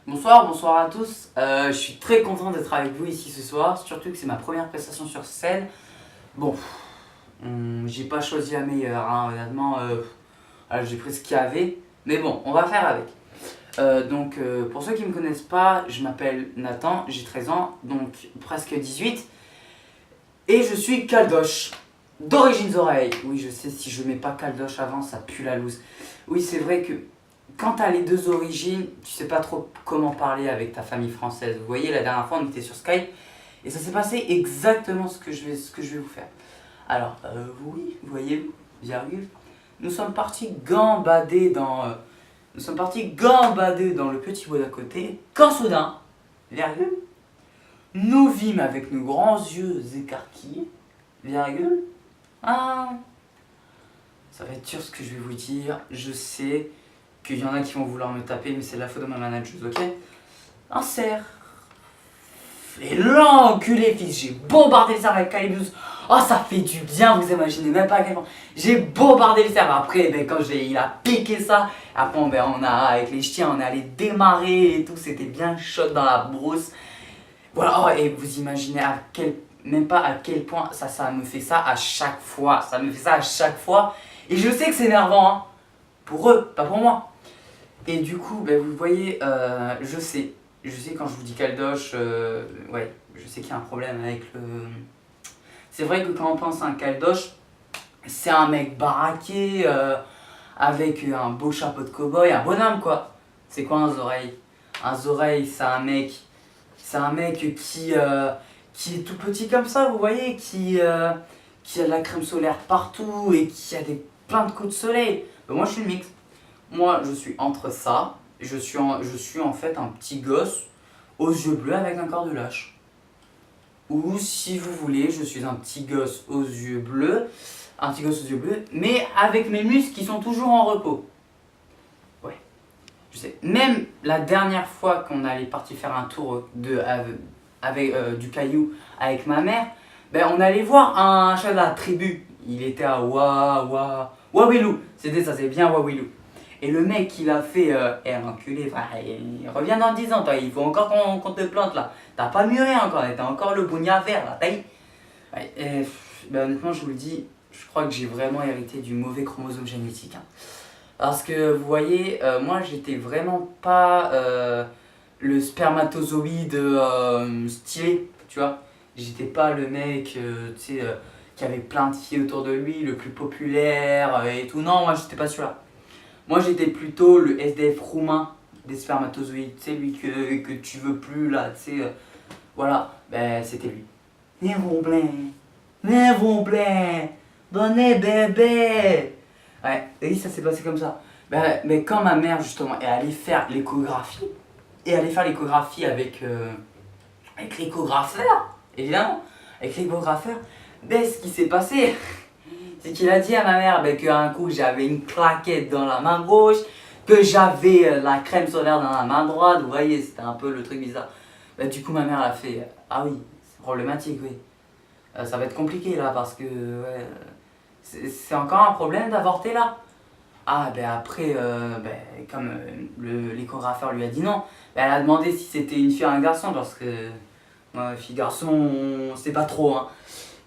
Bonsoir, bonsoir à tous. Je suis très content d'être avec vous ici ce soir, surtout que c'est ma première prestation sur scène. Bon, j'ai pas choisi la meilleure, hein, honnêtement, j'ai pris ce qu'il y avait, mais bon, on va faire avec. Pour ceux qui me connaissent pas, je m'appelle Nathan, j'ai 13 ans, donc presque 18, et je suis caldoche, d'origine oreille. Oui, je sais, si je mets pas caldoche avant, ça pue la loose. Oui, c'est vrai que quand tu as les deux origines, tu sais pas trop comment parler avec ta famille française. Vous voyez, la dernière fois, on était sur Skype et ça s'est passé exactement ce que je vais vous faire. Alors, oui, voyez-vous, virgule, nous sommes partis gambader dans le petit bois d'à côté, quand soudain, virgule, nous vîmes avec nos grands yeux écarquillés, virgule, ah, ça va être dur ce que je vais vous dire, je sais qu'il y en a qui vont vouloir me taper, mais c'est la faute de ma manageuse, ok? Un cerf. Et l'enculé, fils, j'ai bombardé le cerf avec Calibus. Oh, ça fait du bien, vous imaginez même pas à quel point. J'ai bombardé le cerf. Après, quand il a piqué ça, après, avec les chiens, on est allé démarrer et tout. C'était bien chaud dans la brousse. Voilà, oh, et vous imaginez même pas à quel point ça me fait ça à chaque fois. Ça me fait ça à chaque fois. Et je sais que c'est énervant, hein. Pour eux, pas pour moi. Et du coup, vous voyez, je sais quand je vous dis caldoche, ouais, je sais qu'il y a un problème avec le... C'est vrai que quand on pense à un caldoche, c'est un mec baraqué, avec un beau chapeau de cow-boy, un bonhomme quoi. C'est quoi un oreille? Un oreille, c'est un mec qui est tout petit comme ça, vous voyez, qui a de la crème solaire partout et qui a plein de coups de soleil. Moi je suis le mix. Moi, je suis entre ça, je suis en fait un petit gosse aux yeux bleus avec un corps de lâche. Ou si vous voulez, je suis un petit gosse aux yeux bleus, mais avec mes muscles qui sont toujours en repos. Ouais, je sais. Même la dernière fois qu'on allait partir faire un tour du caillou avec ma mère, on allait voir un chat de la tribu. Il était à Wawilou. C'était ça, c'est bien Wawilou. Et le mec, il a fait l'enculé, il revient dans 10 ans, toi, il faut encore qu'on te plante là. T'as pas mûri encore, t'as encore le bougna vert là, taille. Ouais, honnêtement, je vous le dis, je crois que j'ai vraiment hérité du mauvais chromosome génétique, hein. Parce que vous voyez, moi j'étais vraiment pas le spermatozoïde stylé, tu vois. J'étais pas le mec, tu sais, qui avait plein de filles autour de lui, le plus populaire et tout. Non, moi j'étais pas celui-là. Moi j'étais plutôt le SDF roumain des spermatozoïdes, tu sais, lui que tu veux plus là, tu sais, voilà, c'était lui. Les blé, donnez bébé. Ouais, et ça s'est passé comme ça. Mais quand ma mère justement est allée faire l'échographie, avec l'échographeur, évidemment, avec l'échographeur, ce qui s'est passé, c'est qu'il a dit à ma mère qu'un coup j'avais une claquette dans la main gauche, que j'avais la crème solaire dans la main droite, vous voyez, c'était un peu le truc bizarre. Du coup ma mère a fait, ah oui, c'est problématique, oui. Ça va être compliqué là parce que ouais, c'est encore un problème d'avorter là. Ah après, comme l'échographeur lui a dit non, elle a demandé si c'était une fille ou un garçon parce que fille garçon, c'est pas trop, hein.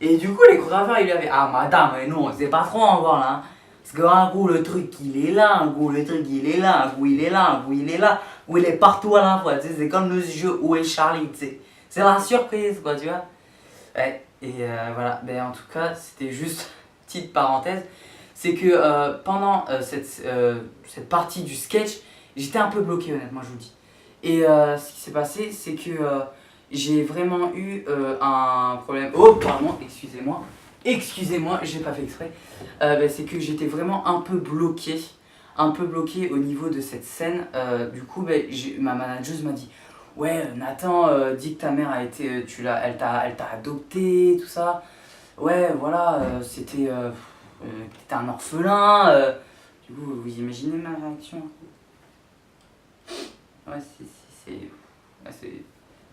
Et du coup, l'échographeur, il lui avait... Ah, madame, mais non, c'est pas trop encore là, hein. Parce qu'un coup, le truc, il est là, un coup, le truc, il est là, un coup, il est là, un coup, il est là, ou il est partout à la fois, tu sais, c'est comme le jeu Où est Charlie, tu sais. C'est la surprise, quoi, tu vois. Ouais, et voilà, en tout cas, c'était juste, petite parenthèse, c'est que pendant cette partie du sketch, j'étais un peu bloqué, honnêtement, je vous le dis. Et ce qui s'est passé, c'est que... j'ai vraiment eu un problème. Oh, pardon, excusez-moi, j'ai pas fait exprès. C'est que j'étais vraiment un peu bloqué au niveau de cette scène. Du coup, ma manageuse m'a dit, ouais, Nathan, dis que ta mère elle t'a adopté, tout ça. Ouais, voilà, t'étais un orphelin. Du coup, vous imaginez ma réaction? Ouais, c'est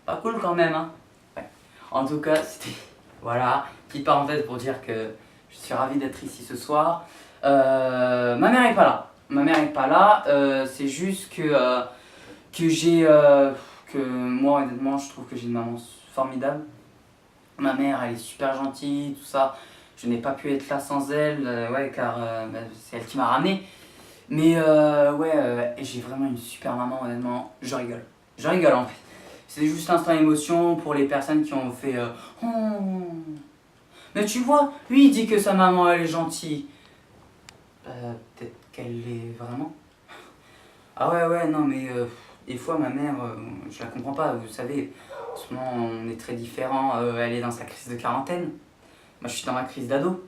pas cool quand même, hein. Ouais. En tout cas, c'était... Voilà, petite parenthèse pour dire que je suis ravi d'être ici ce soir. Ma mère est pas là. C'est juste que que j'ai, que moi honnêtement je trouve que j'ai une maman formidable. Ma mère elle est super gentille, tout ça. Je n'ai pas pu être là sans elle, ouais, car bah, c'est elle qui m'a ramené. Mais ouais, j'ai vraiment une super maman, honnêtement. Je rigole. Je rigole en fait. C'est juste instant émotion pour les personnes qui ont fait oh. Mais tu vois, lui il dit que sa maman elle est gentille. Peut-être qu'elle l'est vraiment. Ah ouais, ouais, non, mais des fois ma mère, je la comprends pas. Vous savez, en ce moment on est très différents. Elle est dans sa crise de quarantaine. Moi je suis dans ma crise d'ado.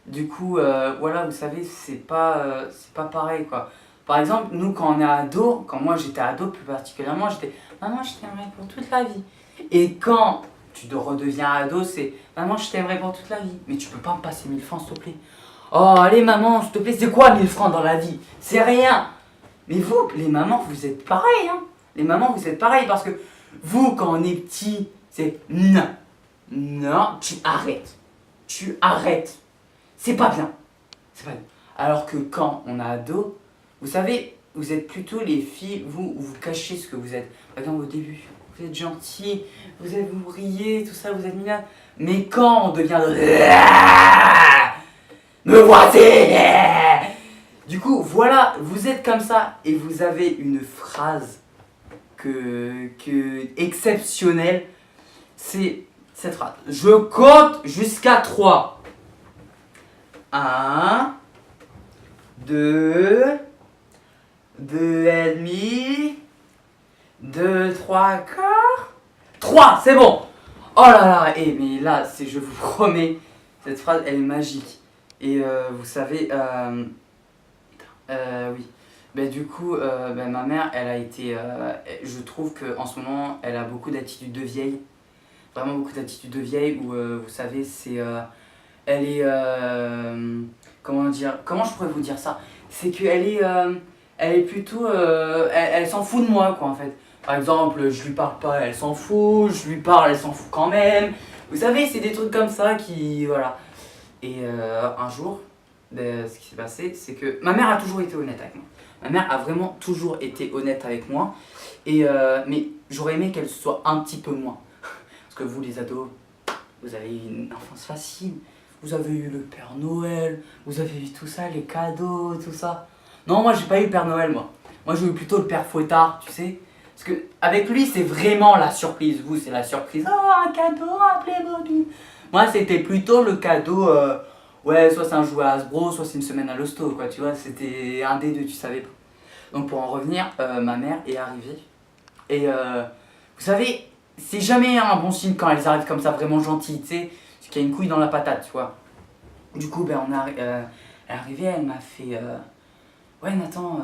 Du coup, voilà, vous savez, c'est pas pareil quoi. Par exemple, nous quand on est ado, quand moi j'étais ado plus particulièrement, j'étais maman, je t'aimerai pour toute la vie. Et quand tu redeviens ado, c'est maman, je t'aimerai pour toute la vie. Mais tu peux pas me passer 1000 francs s'il te plaît. Oh, allez maman, s'il te plaît, c'est quoi 1000 francs dans la vie? C'est rien. Mais vous, les mamans, vous êtes pareils, hein. Les mamans, vous êtes pareils parce que vous, quand on est petit, c'est non. Non, tu arrêtes. Tu arrêtes. C'est pas bien. C'est pas bien. Alors que quand on a ado, vous savez, vous êtes plutôt les filles, vous cachez ce que vous êtes. Par exemple, au début, vous êtes gentil, vous riez, tout ça, vous êtes mignonne. Mais quand on devient me voici. Du coup, voilà, vous êtes comme ça et vous avez une phrase exceptionnelle. C'est cette phrase. Je compte jusqu'à 3. 1, 2, 2 et demi, 2, 3 quarts, 3, c'est bon. Oh là là, mais là, je vous promets, cette phrase, elle est magique. Et vous savez, oui. Ben, du coup, ma mère, elle a été. Je trouve qu'en ce moment, elle a beaucoup d'attitude de vieille. Vraiment beaucoup d'attitude de vieille où, vous savez, c'est. Elle est. Comment dire? Comment je pourrais vous dire ça? C'est qu'elle est. Elle est plutôt. Elle s'en fout de moi, quoi, en fait. Par exemple, je lui parle pas, elle s'en fout. Je lui parle, elle s'en fout quand même. Vous savez, c'est des trucs comme ça qui. Voilà. Et un jour, ce qui s'est passé, c'est que ma mère a toujours été honnête avec moi. Ma mère a vraiment toujours été honnête avec moi. Et, mais j'aurais aimé qu'elle soit un petit peu moins. Parce que vous, les ados, vous avez eu une enfance facile. Vous avez eu le Père Noël, vous avez eu tout ça, les cadeaux, tout ça. Non, moi, j'ai pas eu le Père Noël, moi. Moi, j'ai eu plutôt le Père Fouettard, tu sais. Parce que avec lui, c'est vraiment la surprise. Vous, c'est la surprise. Oh, un cadeau, rappelez-moi. Moi, c'était plutôt le cadeau. Ouais, soit c'est un jouet à Hasbro, soit c'est une semaine à l'hosto, quoi. Tu vois, c'était un des deux, tu savais pas. Donc, pour en revenir, ma mère est arrivée. Et vous savez, c'est jamais un bon signe quand elles arrivent comme ça, vraiment gentilles, tu sais. Parce qu'il y a une couille dans la patate, tu vois. Du coup, ben, elle est arrivée, elle m'a fait. Ouais, Nathan,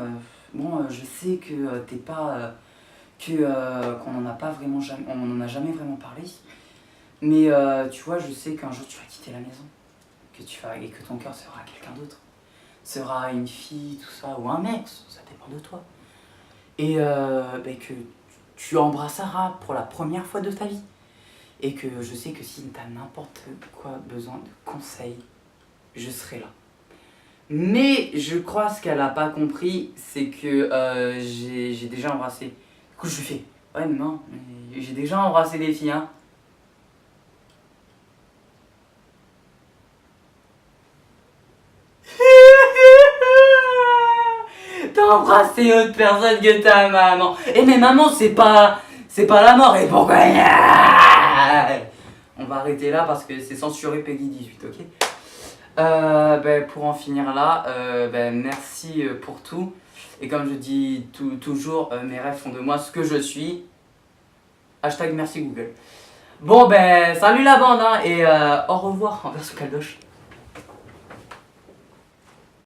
bon, je sais que t'es pas. Qu'on en a pas vraiment jamais. On en a jamais vraiment parlé. Mais tu vois, je sais qu'un jour tu vas quitter la maison. Et que ton cœur sera quelqu'un d'autre. Sera une fille, tout ça, ou un mec, ça dépend de toi. Et ben, que tu embrasseras pour la première fois de ta vie. Et que je sais que si tu as n'importe quoi besoin de conseils, je serai là. Mais je crois ce qu'elle n'a pas compris, c'est que j'ai déjà embrassé. Du coup, je lui fais ouais, non, mais j'ai déjà embrassé des filles, hein. T'as embrassé autre personne que ta maman. Et mais maman, c'est pas la mort. Et pourquoi? On va arrêter là parce que c'est censuré Peggy 18, ok? Ben, pour en finir là, ben, merci pour tout. Et comme je dis toujours, mes rêves font de moi ce que je suis. Hashtag merci Google. Bon ben, salut la bande, hein, et au revoir en version caldoche.